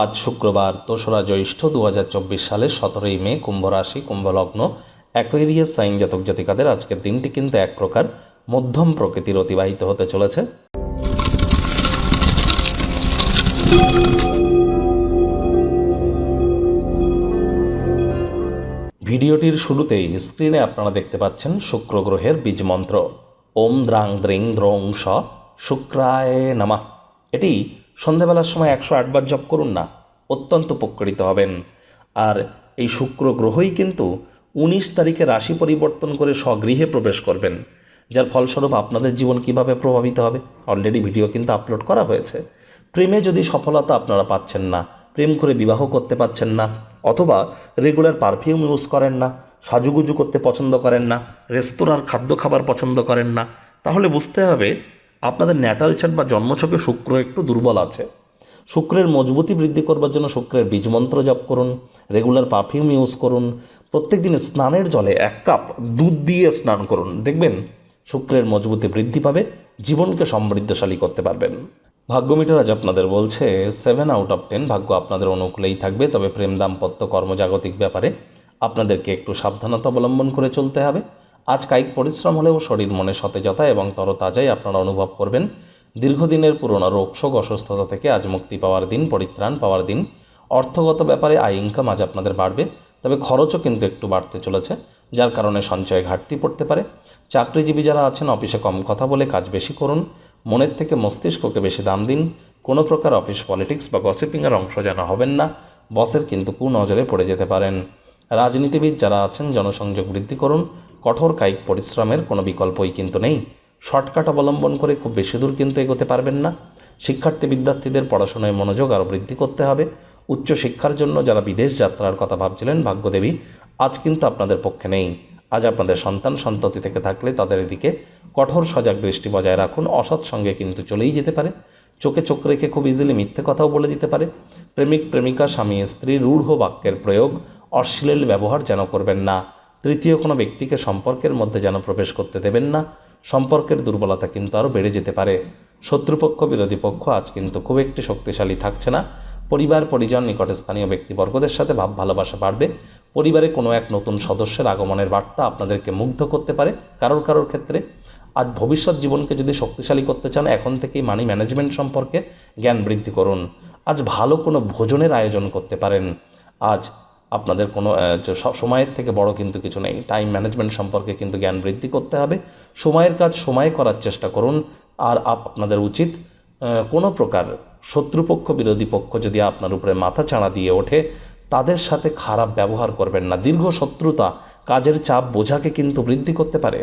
আজ শুক্রবার ২রা জ্যৈষ্ঠ ২০২৪ সালের ১৭ই মে, কুম্ভ রাশি, কুম্ভ লগ্ন, অ্যাকোয়ারিয়াস সাইন জাতক জাতিকাদের আজকের দিনটি কিন্তু এক প্রকার মধ্যম প্রকৃতির অতিবাহিত হতে চলেছে। ভিডিওটির শুরুতেই স্ক্রিনে আপনারা দেখতে পাচ্ছেন শুক্র গ্রহের বীজ মন্ত্র ওম দ্রাং দ্রিং দ্রৌং স শুক্রায় নমঃ। এটি সন্ধ্যাবেলার সময় ১০৮ বার জপ করুন না, অত্যন্ত উপকৃত হবেন। আর এই শুক্র গ্রহই কিন্তু ১৯ তারিখে রাশি পরিবর্তন করে স্বগৃহে প্রবেশ করবেন, যার ফলস্বরূপ আপনাদের জীবন কিভাবে প্রভাবিত হবে অলরেডি ভিডিও কিন্তু আপলোড করা হয়েছে। প্রেমে যদি সফলতা আপনারা পাচ্ছেন না, প্রেম করে বিবাহ করতে পাচ্ছেন না, অথবা রেগুলার পারফিউম ইউজ করেন না, সাজুগুজু করতে পছন্দ করেন না, রেস্তোরাঁর খাদ্য খাবার পছন্দ করেন না, তাহলে বুঝতে হবে আপনাদের ন্যাটাল চার্ট বা জন্মছকে শুক্র একটু দুর্বল আছে। শুক্রের মজবুতি বৃদ্ধি করবার জন্য শুক্রের বীজমন্ত্র জপ করুন, রেগুলার পারফিউম ইউজ করুন, প্রত্যেক দিন স্নানের জলে ১ কাপ দুধ দিয়ে স্নান করুন, দেখবেন শুক্রের মজবুতি বৃদ্ধি পাবে, জীবনকে সমৃদ্ধশালী করতে পারবেন। ভাগ্য মিটার আজ আপনাদের বলছে 7/10 ভাগ্য আপনাদের অনুকূলেই থাকবে, তবে প্রেম, দাম্পত্য, কর্মজাগতিক ব্যাপারে আপনাদেরকে একটু সাবধানতা অবলম্বন করে চলতে হবে। আজ কায়িক পরিশ্রম হলেও শরীর মনে সতেজতা এবং তরতাজাই আপনারা অনুভব করবেন। দীর্ঘদিনের পুরনো রোগশোক, অসুস্থতা থেকে আজ মুক্তি পাওয়ার দিন, পরিত্রাণ পাওয়ার দিন। অর্থগত ব্যাপারে আয় ইনকাম আজ আপনাদের বাড়বে, তবে খরচও কিন্তু একটু বাড়তে চলেছে, যার কারণে সঞ্চয়ে ঘাটতি পড়তে পারে। চাকরিজীবী যারা আছেন অফিসে কম কথা বলে কাজ বেশি করুন, মনের থেকে মস্তিষ্ককে বেশি দাম দিন। কোনো প্রকার অফিস পলিটিক্স বা গসিপিংয়ের অংশ যেন হবেন না, বসের কিন্তু কুনজরে পড়ে যেতে পারেন। রাজনীতিবিদ যারা আছেন জনসংযোগ বৃদ্ধি করুন, কঠোর কায়িক পরিশ্রমের কোনো বিকল্পই কিন্তু নেই। শর্টকাট অবলম্বন করে খুব বেশি দূর কিন্তু এগোতে পারবেন না। শিক্ষার্থী বিদ্যার্থীদের পড়াশোনায় মনোযোগ আরও বৃদ্ধি করতে হবে। উচ্চশিক্ষার জন্য যারা বিদেশ যাত্রার কথা ভাবছিলেন, ভাগ্যদেবী আজ কিন্তু আপনাদের পক্ষে নেই। আজ আপনাদের সন্তান সন্ততি থেকে থাকলে তাদের দিকে কঠোর সজাগ দৃষ্টি বজায় রাখুন, অসৎ সঙ্গে কিন্তু চলেই যেতে পারে। চোখে চোখ রেখে খুব ইজিলি মিথ্যে কথাও বলে দিতে পারে। প্রেমিক প্রেমিকা, স্বামী স্ত্রী রূঢ় বাক্যের প্রয়োগ, অশ্লীল ব্যবহার যেন করবেন না। তৃতীয় কোনো ব্যক্তিকে সম্পর্কের মধ্যে যেন প্রবেশ করতে দেবেন না, সম্পর্কের দুর্বলতা কিন্তু আরও বেড়ে যেতে পারে। শত্রুপক্ষ, বিরোধী পক্ষ আজ কিন্তু খুব একটি শক্তিশালী থাকছে না। পরিবার, পরিজন, নিকটস্থানীয় ব্যক্তিবর্গদের সাথে ভাব ভালোবাসা বাড়বে। পরিবারে কোনো এক নতুন সদস্যের আগমনের বার্তা আপনাদেরকে মুগ্ধ করতে পারে কারোর ক্ষেত্রে। আজ ভবিষ্যৎ জীবনকে যদি শক্তিশালী করতে চান, এখন থেকেই মানি ম্যানেজমেন্ট সম্পর্কে জ্ঞান বৃদ্ধি করুন। আজ ভালো কোনো ভোজনের আয়োজন করতে পারেন। আজ আপনাদের কোনো সময়ের থেকে বড় কিন্তু কিছু নেই। টাইম ম্যানেজমেন্ট সম্পর্কে কিন্তু জ্ঞান বৃদ্ধি করতে হবে। সময়ের কাজ সময়ে করার চেষ্টা করুন। আর আপনাদের উচিত কোনো প্রকার শত্রুপক্ষ, বিরোধী পক্ষ যদি আপনার উপরে মাথা চাড়া দিয়ে ওঠে, তাদের সাথে খারাপ ব্যবহার করবেন না। দীর্ঘ শত্রুতা কাজের চাপ বোঝাকে কিন্তু বৃদ্ধি করতে পারে।